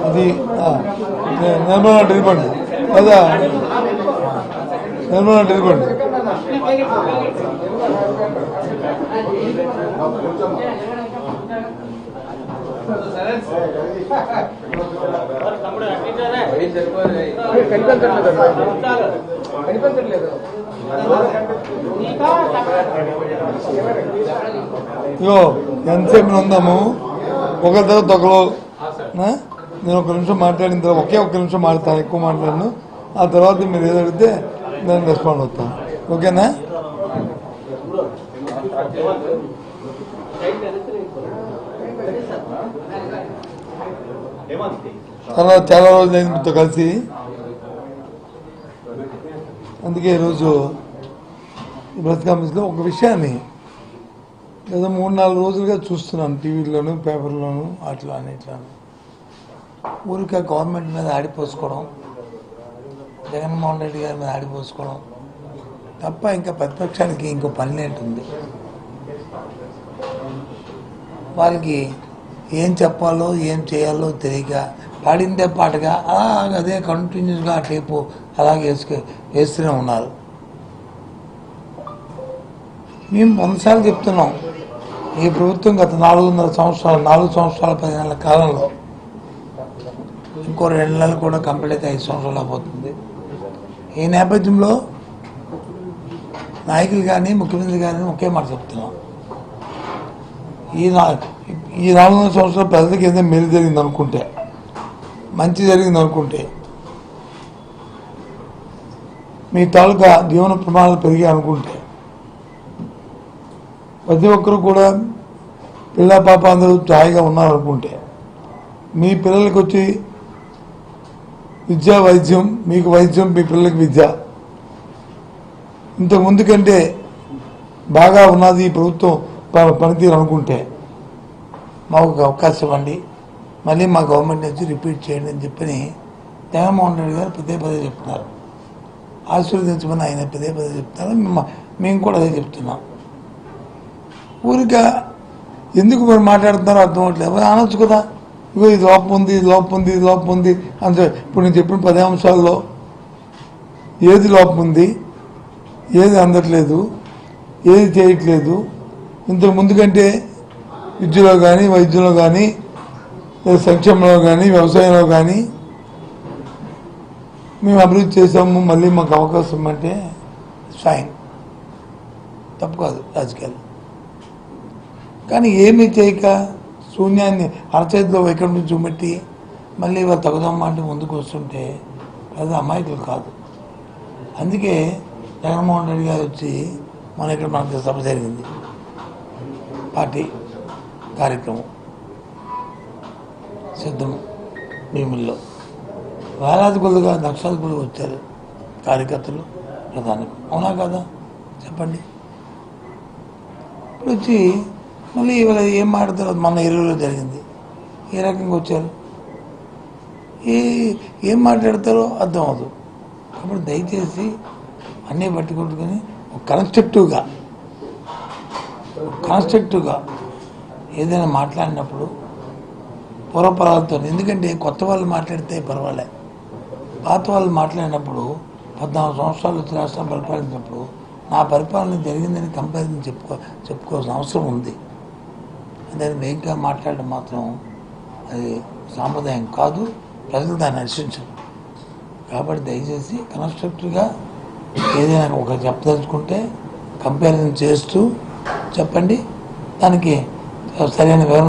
అది నిర్మలా ఇవ్వండి కదా, నిర్మలా ఇవ్వండి. ఇగో ఎంతసేపు ఉందాము ఒకరి తర్వాత ఒకరు. నేను ఒక నిమిషం మాట్లాడిన తర్వాత ఒక్క నిమిషం మాట్లాడతాను, ఎక్కువ మాట్లాడను. ఆ తర్వాత మీరు ఏదో అడిగితే దాన్ని రెస్పాండ్ అవుతాను. ఓకేనా? చాలా రోజులు అయింది మీతో కలిసి, అందుకే ఈరోజు ఈ ప్రెస్ కాన్ఫరెన్స్లో ఒక విషయాన్ని ఏదో 3-4 రోజులుగా చూస్తున్నాను, టీవీలోను పేపర్లోను అట్లా అని ఇట్లా. ఊరికే గవర్నమెంట్ మీద ఆడిపోసుకోవడం, జగన్మోహన్ రెడ్డి గారి మీద ఆడిపోసుకోవడం తప్ప ఇంకా ప్రతిపక్షానికి ఇంకో పని ఏంటుంది? వాళ్ళకి ఏం చెప్పాలో ఏం చేయాలో తెలియక పాడిందే పాటగా అదే కంటిన్యూస్గా ఆ టేపు అలాగే వేస్తూనే ఉన్నారు. మేము 100 సార్లు చెప్తున్నాం, ఈ ప్రభుత్వం గత 4 సంవత్సరాల 10 నెలల కాలంలో ఇంకో 2 నెలలు కూడా కంప్లీట్ అయితే 5 సంవత్సరాలు అయిపోతుంది. ఈ నేపథ్యంలో నాయకులు కానీ ముఖ్యమంత్రి కానీ ఒకే మాట చెప్తున్నాం, ఈ 4 సంవత్సరాల ప్రజలకు ఏదైనా మేలు జరిగింది అనుకుంటే, మంచి జరిగింది అనుకుంటే, మీ తాలూకా జీవన ప్రమాణాలు పెరిగాయి అనుకుంటే, ప్రతి ఒక్కరు కూడా పిల్ల పాప అందరూ హాయిగా ఉన్నారనుకుంటే, మీ పిల్లలకి వచ్చి విద్య వైద్యం, మీకు వైద్యం, మీ పిల్లలకి విద్య ఇంతకుముందు కంటే బాగా ఉన్నది ఈ ప్రభుత్వం పనితీరు అనుకుంటే మాకు ఒక అవకాశం ఇవ్వండి, మళ్ళీ మా గవర్నమెంట్ నుంచి రిపీట్ చేయండి అని చెప్పని జగన్మోహన్ రెడ్డి గారు పదే చెప్తున్నారు. ఆశీర్వదించమని ఆయన పదే చెప్తున్నారు. మేము కూడా అదే చెప్తున్నాం. ఊరిక ఎందుకు మరి మాట్లాడుతున్నారో అర్థం అవట్లేదు. అనొచ్చు కదా, ఇగో ఇది లోపం ఉంది, ఇది లోపం ఉంది, ఇది లోపం ఉంది అంటే. ఇప్పుడు నేను చెప్పిన 10 అంశాల్లో ఏది లోపం ఉంది, ఏది అందట్లేదు, ఏది చేయట్లేదు, ఇంతకు ముందు కంటే విద్యలో కానీ వైద్యంలో కానీ సంక్షేమంలో కానీ వ్యవసాయంలో కానీ మేము అభివృద్ధి చేసాము, మళ్ళీ మాకు అవకాశం అంటే ఫైన్, తప్పు కాదు రాజకీయాలు. కానీ ఏమీ చేయక శూన్యాన్ని అరచేతిలో వైకుంఠం చూపెట్టి మళ్ళీ వాళ్ళు తగుదమ్మా అంటే ముందుకు వస్తుంటే అది అమాయకులు కాదు. అందుకే జగన్మోహన్ రెడ్డి గారు వచ్చి ఇక్కడ మనకి సభ జరిగింది, పార్టీ కార్యక్రమం సిద్ధం భీముల్లో వేలాది కొద్దిగా లక్షల కొద్దిగా వచ్చారు కార్యకర్తలు, ప్రధాని. అవునా కదా చెప్పండి? ఇప్పుడు వచ్చి మళ్ళీ ఇవాళ ఏం మాట్లాడతారో మన ఏరియాలో జరిగింది, ఏ రకంగా వచ్చారు, ఏం మాట్లాడతారో అర్థం అవ్వదు. కాబట్టి దయచేసి అన్నీ పట్టుకుంటుకొని కన్స్ట్రక్టివ్గా ఏదైనా మాట్లాడినప్పుడు పూర్వపరాలతో, ఎందుకంటే కొత్త వాళ్ళు మాట్లాడితే పర్వాలే, పాత వాళ్ళు మాట్లాడినప్పుడు 14 సంవత్సరాలు వచ్చి రాష్ట్రం పరిపాలించినప్పుడు నా పరిపాలన జరిగిందని కంపారిజన్ చెప్పుకోవాల్సిన అవసరం ఉంది. దాన్ని వేగంగా మాట్లాడడం మాత్రం అది సాంప్రదాయం కాదు, ప్రజలు దాన్ని హర్షించరు. కాబట్టి దయచేసి కన్స్ట్రక్టివ్గా ఏదైనా ఒక చెప్పదలుచుకుంటే కంపారిజన్ చేస్తూ చెప్పండి, దానికి సరైన వివరణ